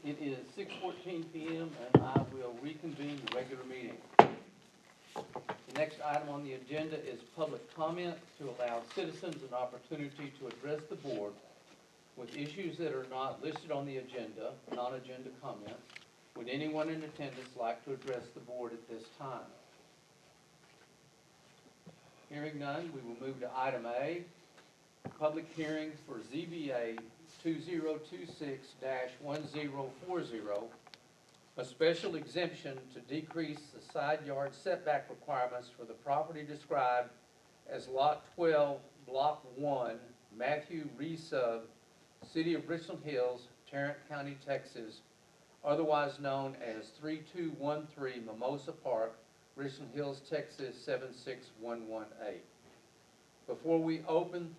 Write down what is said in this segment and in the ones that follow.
It is 6:14 p.m. and I will reconvene the regular meeting. The next item on the agenda is public comment to allow citizens an opportunity to address the board with issues that are not listed on the agenda, non-agenda comments. Would anyone in attendance like to address the board at this time? Hearing none, we will move to item A, public hearings for ZBA 2026-1040, a special exemption to decrease the side yard setback requirements for the property described as Lot 12, Block 1, Matthew Resub, City of Richland Hills, Tarrant County, Texas, otherwise known as 3213 Mimosa Park, Richland Hills, Texas 76118. Before we open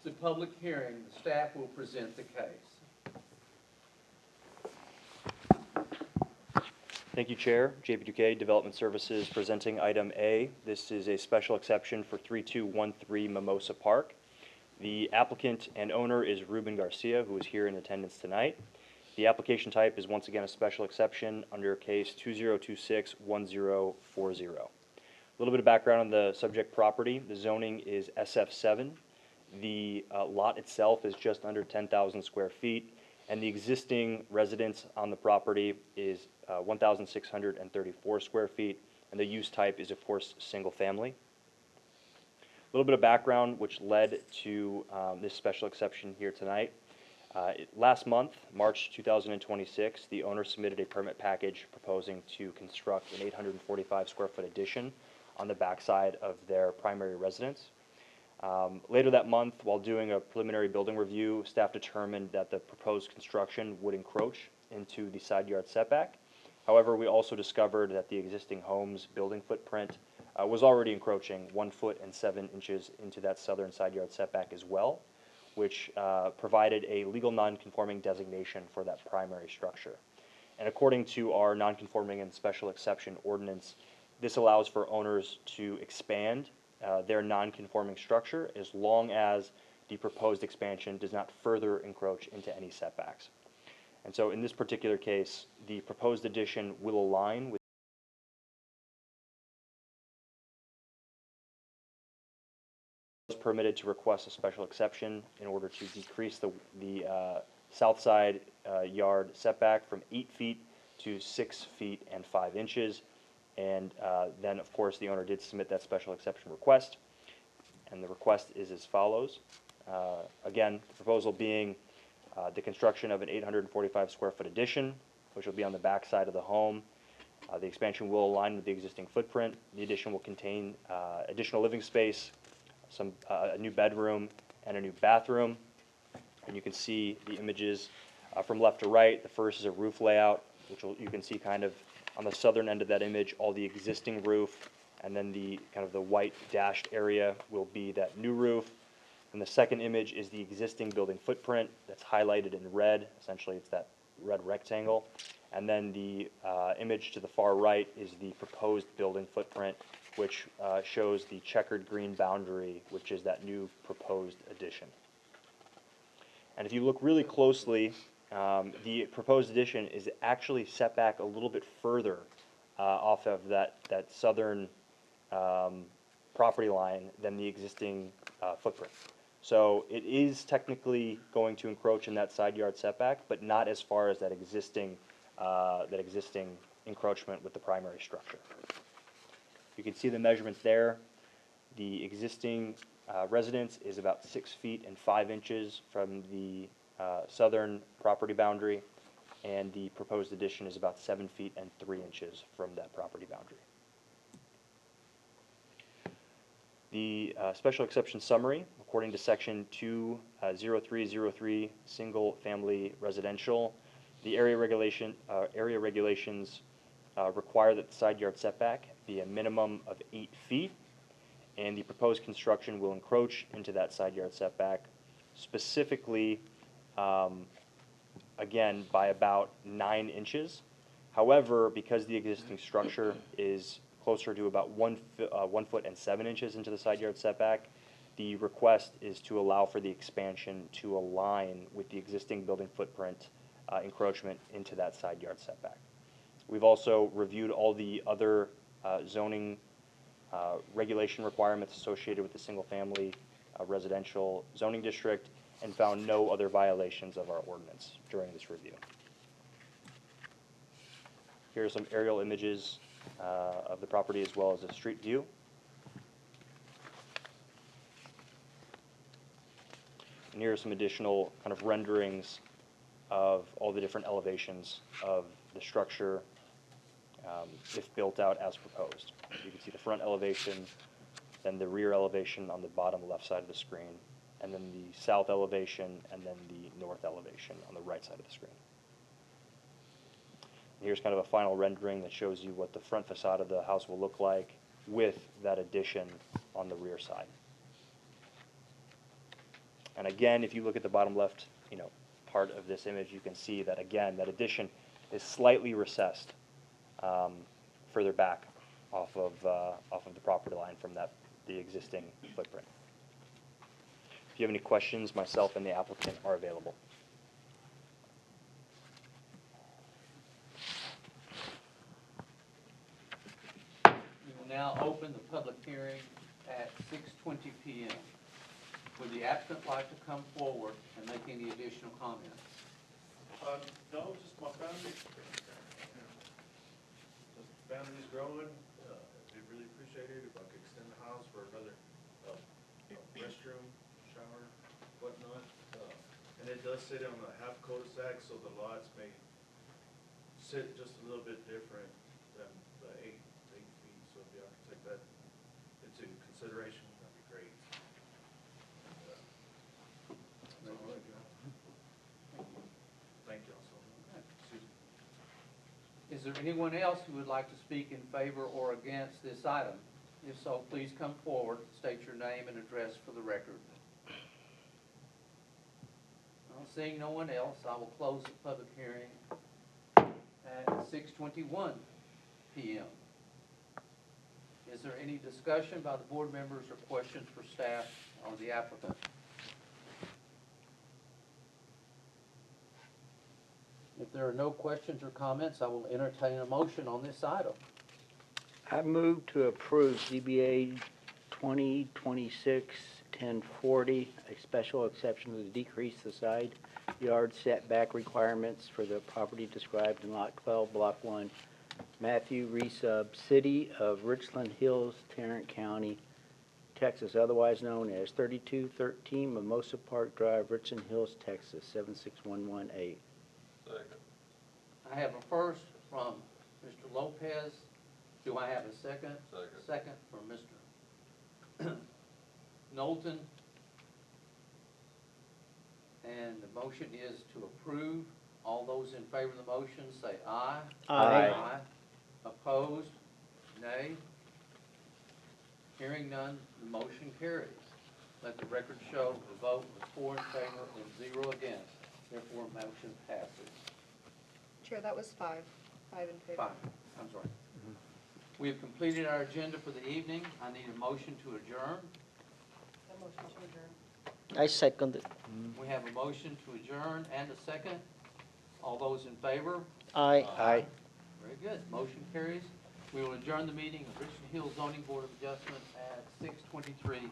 the public hearing, the staff will present the case. Thank you, Chair. JP Duque, Development Services, presenting item A. This is a special exception for 3213 Mimosa Park. The applicant and owner is Ruben Garcia, who is here in attendance tonight. The application type is once again a special exception under case 2026-1040. A little bit of background on the subject property. The zoning is SF7. The lot itself is just under 10,000 square feet, and the existing residence on the property is 1,634 square feet, and the use type is, of course, single family. A little bit of background which led to this special exception here tonight. Last month, March 2026, the owner submitted a permit package proposing to construct an 845 square foot addition on the backside of their primary residence. Later that month, while doing a preliminary building review, staff determined that the proposed construction would encroach into the side yard setback. However, we also discovered that the existing home's building footprint was already encroaching 1 foot and 7 inches into that southern side yard setback as well, which provided a legal non-conforming designation for that primary structure. And according to our non-conforming and special exception ordinance, this allows for owners to expand their non-conforming structure as long as the proposed expansion does not further encroach into any setbacks. And so in this particular case, the proposed addition will align with permitted to request a special exception in order to decrease the south side yard setback from 8 feet to 6 feet and 5 inches. And then, of course, the owner did submit that special exception request. And the request is as follows. Again, the proposal being the construction of an 845 square foot addition, which will be on the back side of the home. The expansion will align with the existing footprint. The addition will contain additional living space, a new bedroom, and a new bathroom. And you can see the images from left to right. The first is a roof layout, which you can see kind of on the southern end of that image, all the existing roof, and then the kind of the white dashed area will be that new roof. And the second image is the existing building footprint that's highlighted in red. Essentially, it's that red rectangle. And then the image to the far right is the proposed building footprint, which shows the checkered green boundary, which is that new proposed addition. And if you look really closely, the proposed addition is actually set back a little bit further off of that southern property line than the existing footprint. So it is technically going to encroach in that side yard setback, but not as far as that existing encroachment with the primary structure. You can see the measurements there. The existing residence is about 6 feet and 5 inches from the southern property boundary, and the proposed addition is about 7 feet and 3 inches from that property boundary. The special exception summary, according to section 20303 single family residential, the area regulations require that the side yard setback be a minimum of 8 feet, and the proposed construction will encroach into that side yard setback, specifically, again, by about 9 inches. However, because the existing structure is closer to about 1 foot and 7 inches into the side yard setback, the request is to allow for the expansion to align with the existing building footprint encroachment into that side yard setback. We've also reviewed all the other zoning regulation requirements associated with the single-family residential zoning district and found no other violations of our ordinance during this review. Here are some aerial images of the property as well as a street view. And here are some additional kind of renderings of all the different elevations of the structure if built out as proposed. You can see the front elevation, then the rear elevation on the bottom left side of the screen, and then the south elevation, and then the north elevation on the right side of the screen. And here's kind of a final rendering that shows you what the front facade of the house will look like with that addition on the rear side. And again, if you look at the bottom left, part of this image, you can see that again, that addition is slightly recessed further back off of the property line from the existing footprint. If you have any questions, myself and the applicant are available. We will now open the public hearing at 6:20 p.m. Would the applicant like to come forward and make any additional comments? No, just my family. Just family's growing. I'd really appreciate it if I could extend the house for another restroom, shower, whatnot. And it does sit on a half cul-de-sac, so the lots may sit just a little bit different than the eight feet. So if y'all can take that into consideration, that'd be great. That's all I got. Thank y'all so much. Susan. Is there anyone else who would like to speak in favor or against this item? If so, please come forward, state your name and address for the record. Well, seeing no one else, I will close the public hearing at 6:21 p.m. Is there any discussion by the board members or questions for staff or the applicant? If there are no questions or comments, I will entertain a motion on this item. I move to approve ZBA 2026-1040, a special exception to decrease the side yard setback requirements for the property described in Lot 12, Block 1, Matthew Resub, City of Richland Hills, Tarrant County, Texas, otherwise known as 3213 Mimosa Park Drive, Richland Hills, Texas, 76118. I have a first from Mr. Lopez. Do I have a second? Second. Second from Mr. Knowlton. And the motion is to approve. All those in favor of the motion say aye. Aye. Opposed? Nay. Hearing none, the motion carries. Let the record show the vote was 4 in favor and 0 against. Therefore, motion passes. Chair, that was 5 in favor. 5, I'm sorry. We have completed our agenda for the evening. I need a motion to adjourn. A motion to adjourn. I second it. We have a motion to adjourn and a second. All those in favor? Aye. Aye. Very good. Motion carries. We will adjourn the meeting of Richland Hills Zoning Board of Adjustment at 6:23.